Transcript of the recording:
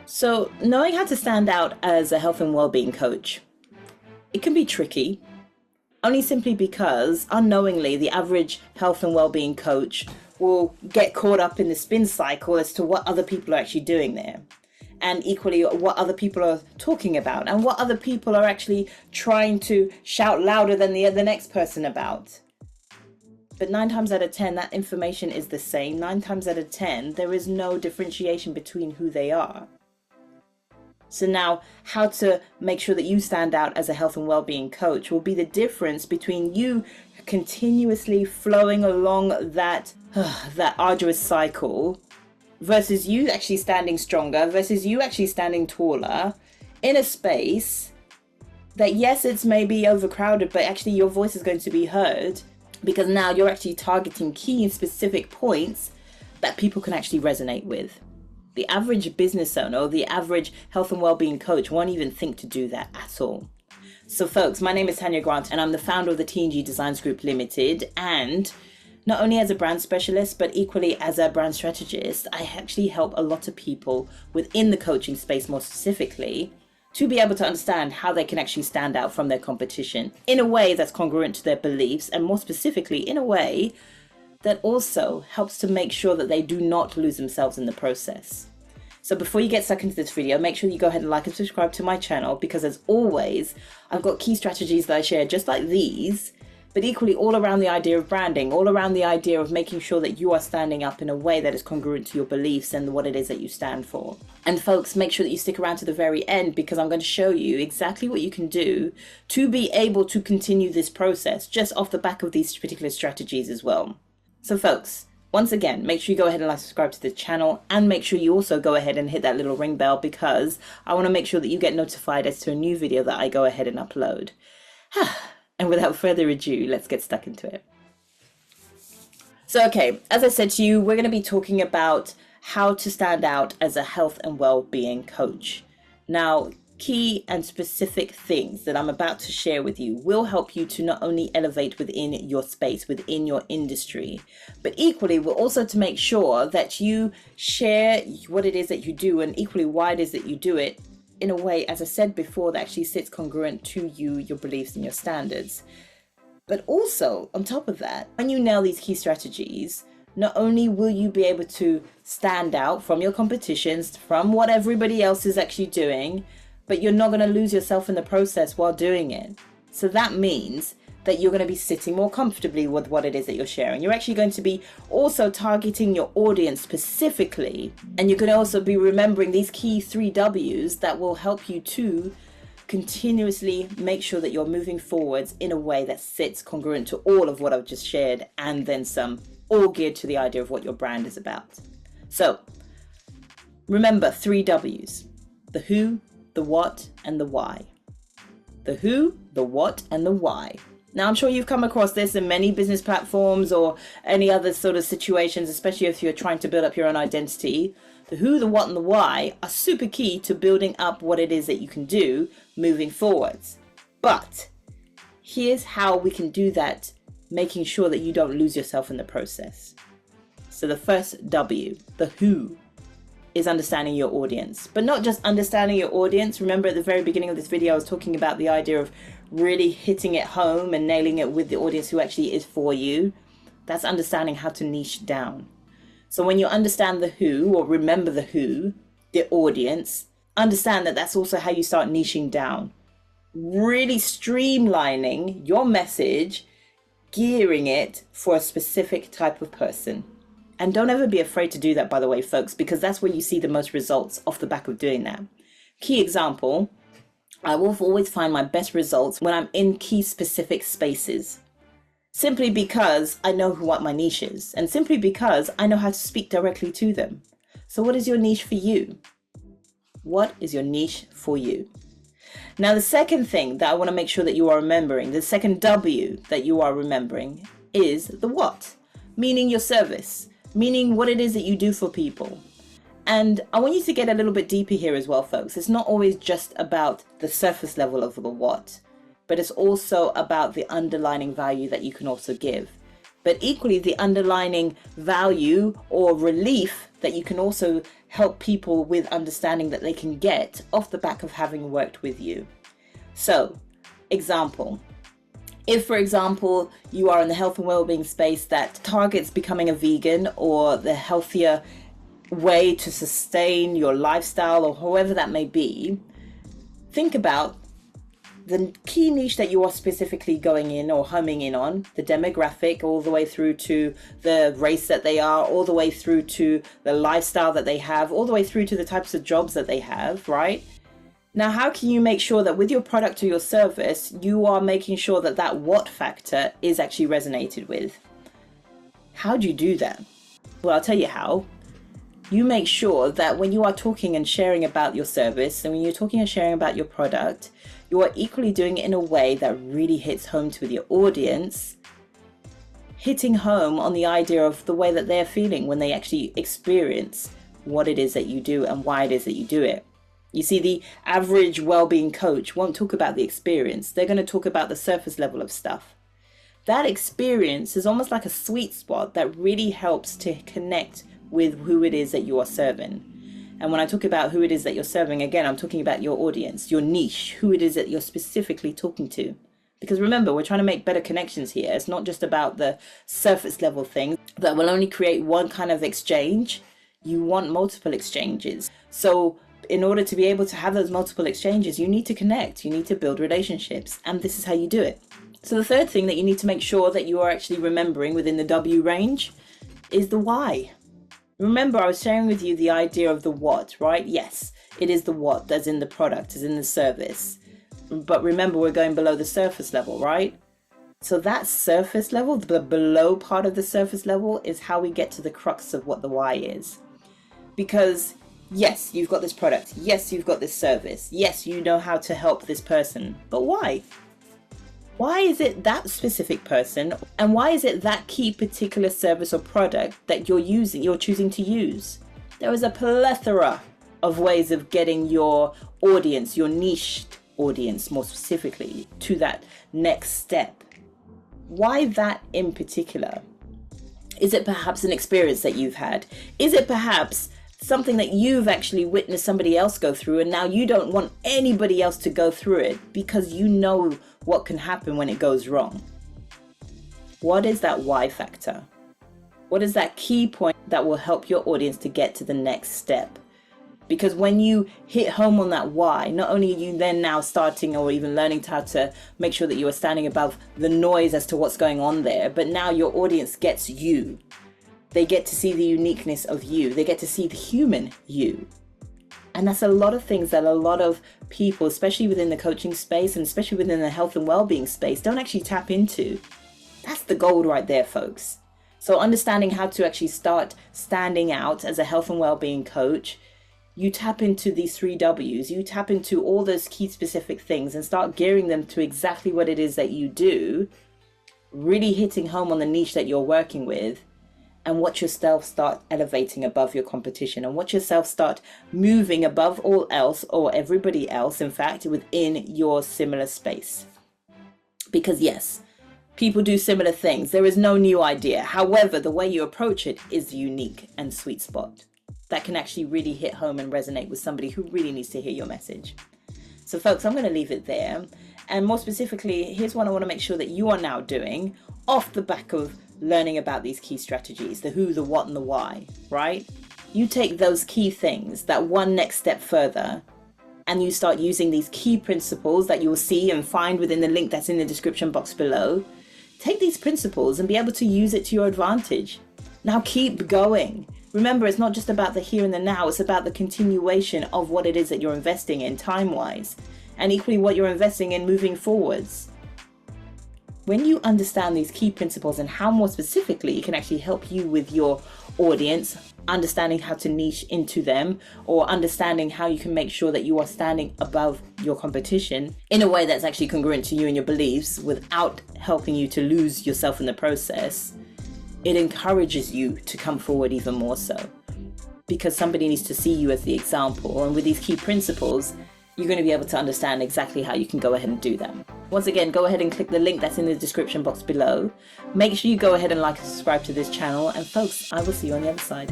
So, knowing how to stand out as a health and well-being coach, it can be tricky, only simply because unknowingly the average health and well-being coach will get caught up in the spin cycle as to what other people are actually doing there. And equally, what other people are talking about and what other people are actually trying to shout louder than the next person about. But 9 times out of 10, that information is the same. 9 times out of 10, there is no differentiation between who they are. So now, how to make sure that you stand out as a health and well-being coach will be the difference between you continuously flowing along that arduous cycle versus you actually standing stronger, versus you actually standing taller in a space that, yes, it's maybe overcrowded, but actually your voice is going to be heard because now you're actually targeting key and specific points that people can actually resonate with. The average business owner or the average health and well-being coach won't even think to do that at all. So folks, my name is Tanya Grant and I'm the founder of the T&G Designs Group Limited, and not only as a brand specialist, but equally as a brand strategist, I actually help a lot of people within the coaching space more specifically to be able to understand how they can actually stand out from their competition in a way that's congruent to their beliefs, and more specifically in a way that also helps to make sure that they do not lose themselves in the process. So before you get stuck into this video, make sure you go ahead and like and subscribe to my channel, because as always, I've got key strategies that I share just like these, but equally all around the idea of branding, all around the idea of making sure that you are standing up in a way that is congruent to your beliefs and what it is that you stand for. And folks, make sure that you stick around to the very end, because I'm going to show you exactly what you can do to be able to continue this process just off the back of these particular strategies as well. So folks, once again, make sure you go ahead and like, subscribe to the channel, and make sure you also go ahead and hit that little ring bell, because I want to make sure that you get notified as to a new video that I go ahead and upload. And without further ado, let's get stuck into it. So, okay, as I said to you, we're going to be talking about how to stand out as a health and well-being coach. Now, key and specific things that I'm about to share with you will help you to not only elevate within your space, within your industry, but equally will also to make sure that you share what it is that you do, and equally why it is that you do it in a way, as I said before, that actually sits congruent to you, your beliefs and your standards. But also, on top of that, when you nail these key strategies, not only will you be able to stand out from your competitions, from what everybody else is actually doing, but you're not going to lose yourself in the process while doing it. So that means that you're going to be sitting more comfortably with what it is that you're sharing. You're actually going to be also targeting your audience specifically, and you're going to also be remembering these key 3 W's that will help you to continuously make sure that you're moving forwards in a way that sits congruent to all of what I've just shared, and then some, all geared to the idea of what your brand is about. So remember 3 W's: the who, the what, and the why. The who, the what, and the why. Now, I'm sure you've come across this in many business platforms or any other sort of situations, especially if you're trying to build up your own identity. The who, the what, and the why are super key to building up what it is that you can do moving forwards. But here's how we can do that, making sure that you don't lose yourself in the process. So the first W, the who, is understanding your audience, but not just understanding your audience. Remember at the very beginning of this video, I was talking about the idea of really hitting it home and nailing it with the audience who actually is for you. That's understanding how to niche down. So when you understand the who, or remember the who, the audience, understand that that's also how you start niching down, really streamlining your message, gearing it for a specific type of person. And don't ever be afraid to do that, by the way, folks, because that's where you see the most results off the back of doing that. Key example, I will always find my best results when I'm in key specific spaces, simply because I know what my niche is, and simply because I know how to speak directly to them. So what is your niche for you? What is your niche for you? Now, the second thing that I want to make sure that you are remembering, the second W that you are remembering, is the what, meaning your service, meaning what it is that you do for people. And I want you to get a little bit deeper here as well, folks. It's not always just about the surface level of the what, but it's also about the underlying value that you can also give. but equally the underlining value or relief that you can also help people with understanding that they can get off the back of having worked with you. So, example. If, for example, you are in the health and well-being space that targets becoming a vegan or the healthier way to sustain your lifestyle or however that may be, think about the key niche that you are specifically going in or homing in on, the demographic, all the way through to the race that they are, all the way through to the lifestyle that they have, all the way through to the types of jobs that they have, right? Now, how can you make sure that with your product or your service, you are making sure that that what factor is actually resonated with? How do you do that? Well, I'll tell you how. You make sure that when you are talking and sharing about your service, and when you're talking and sharing about your product, you are equally doing it in a way that really hits home to your audience, hitting home on the idea of the way that they're feeling when they actually experience what it is that you do and why it is that you do it. You see, the average well-being coach won't talk about the experience. They're going to talk about the surface level of stuff. That experience is almost like a sweet spot that really helps to connect with who it is that you are serving. And when I talk about who it is that you're serving, again, I'm talking about your audience, your niche, who it is that you're specifically talking to. Because remember, we're trying to make better connections here. It's not just about the surface level thing that will only create one kind of exchange. You want multiple exchanges. So in order to be able to have those multiple exchanges, you need to connect, you need to build relationships, and this is how you do it. So the third thing that you need to make sure that you are actually remembering within the W range is the why. Remember, I was sharing with you the idea of the what, right? Yes, it is the what, as in the product, as in the service. But remember, we're going below the surface level, right? So that surface level, the below part of the surface level, is how we get to the crux of what the why is. Because yes, you've got this product. Yes, you've got this service. Yes, you know how to help this person. But why? Why is it that specific person? And why is it that key particular service or product that you're choosing to use? There is a plethora of ways of getting your audience, your niche audience more specifically, to that next step. Why that in particular? Is it perhaps an experience that you've had? Is it perhaps something that you've actually witnessed somebody else go through, and now you don't want anybody else to go through it because you know what can happen when it goes wrong? What is that why factor? What is that key point that will help your audience to get to the next step? Because when you hit home on that why, not only are you then now starting or even learning how to make sure that you are standing above the noise as to what's going on there, but now your audience gets you. They get to see the uniqueness of you. They get to see the human you. And that's a lot of things that a lot of people, especially within the coaching space and especially within the health and well-being space, don't actually tap into. That's the gold right there, folks. So understanding how to actually start standing out as a health and well-being coach, you tap into these 3 W's. You tap into all those key specific things and start gearing them to exactly what it is that you do, really hitting home on the niche that you're working with, and watch yourself start elevating above your competition, and watch yourself start moving above all else, or everybody else, in fact, within your similar space. Because yes, people do similar things. There is no new idea. However, the way you approach it is unique and sweet spot that can actually really hit home and resonate with somebody who really needs to hear your message. So folks, I'm going to leave it there. And more specifically, here's what I want to make sure that you are now doing off the back of learning about these key strategies, the who, the what, and the why, right? You take those key things, that one next step further, and you start using these key principles that you'll see and find within the link that's in the description box below. Take these principles and be able to use it to your advantage. Now keep going. Remember, it's not just about the here and the now, it's about the continuation of what it is that you're investing in time-wise, and equally what you're investing in moving forwards. When you understand these key principles and how more specifically it can actually help you with your audience, understanding how to niche into them, or understanding how you can make sure that you are standing above your competition in a way that's actually congruent to you and your beliefs without helping you to lose yourself in the process, it encourages you to come forward even more so, because somebody needs to see you as the example. And with these key principles, you're going to be able to understand exactly how you can go ahead and do them. Once again, go ahead and click the link that's in the description box below. Make sure you go ahead and like and subscribe to this channel. And folks, I will see you on the other side.